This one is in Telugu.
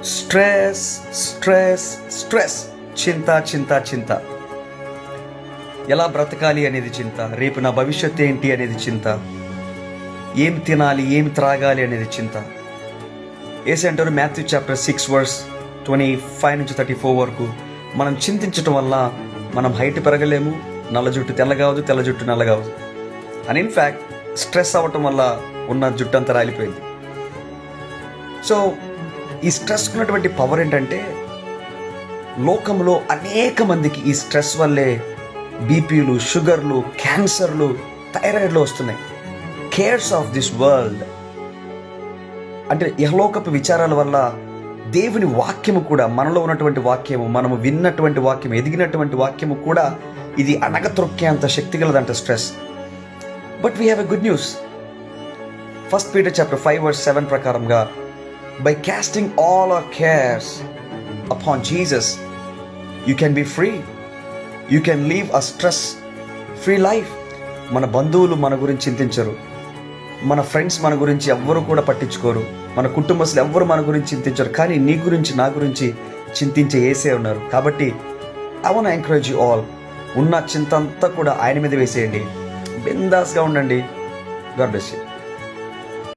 స్ట్రెస్ స్ట్రెస్ స్ట్రెస్, చింత చింత చింత. ఎలా బ్రతకాలి అనేది చింత, రేపు నా భవిష్యత్తు ఏంటి అనేది చింత, ఏం తినాలి ఏం త్రాగాలి అనేది చింత. యేసు అంటారు మాథ్యూ చాప్టర్ 6:25-34 వరకు, మనం చింతించటం వల్ల మనం హైట్ పెరగలేము, నల్ల జుట్టు తెల్లగావదు, తెల్ల జుట్టు నల్లగావదు. అండ్ ఇన్ఫ్యాక్ట్ స్ట్రెస్ అవ్వటం వల్ల ఉన్న జుట్టు అంతా రాలిపోయింది. సో ఈ స్ట్రెస్కి ఉన్నటువంటి పవర్ ఏంటంటే, లోకంలో అనేక మందికి ఈ స్ట్రెస్ వల్లే బీపీలు, షుగర్లు, క్యాన్సర్లు, థైరాయిడ్లు వస్తున్నాయి. కేర్స్ ఆఫ్ దిస్ వరల్డ్ అంటే ఇహలోకపు విచారాల వల్ల దేవుని వాక్యము కూడా, మనలో ఉన్నటువంటి వాక్యము, మనము విన్నటువంటి వాక్యము, ఎదిగినటువంటి వాక్యము కూడా ఇది అణగత్రొక్కేంత శక్తి గలదంట stress. But we have a good news. 1 Peter chapter 5:7 ప్రకారంగా, by casting all our cares upon Jesus, you can be free. You can live a stress-free life. మన బంధువులు మన గురించి చింతించరు, మన ఫ్రెండ్స్ మన గురించి ఎవ్వరు కూడా పట్టించుకోరు, మన కుటుంబస్తులు ఎవ్వరు మన గురించి చింతించరు. కానీ నీ గురించి, నా గురించి చింతించే యేసే ఉన్నారు. కాబట్టి I want encourage you all, ఉన్న చింత అంతా కూడా ఆయన మీద వేసేయండి, బిందాస్గా ఉండండి. God bless you.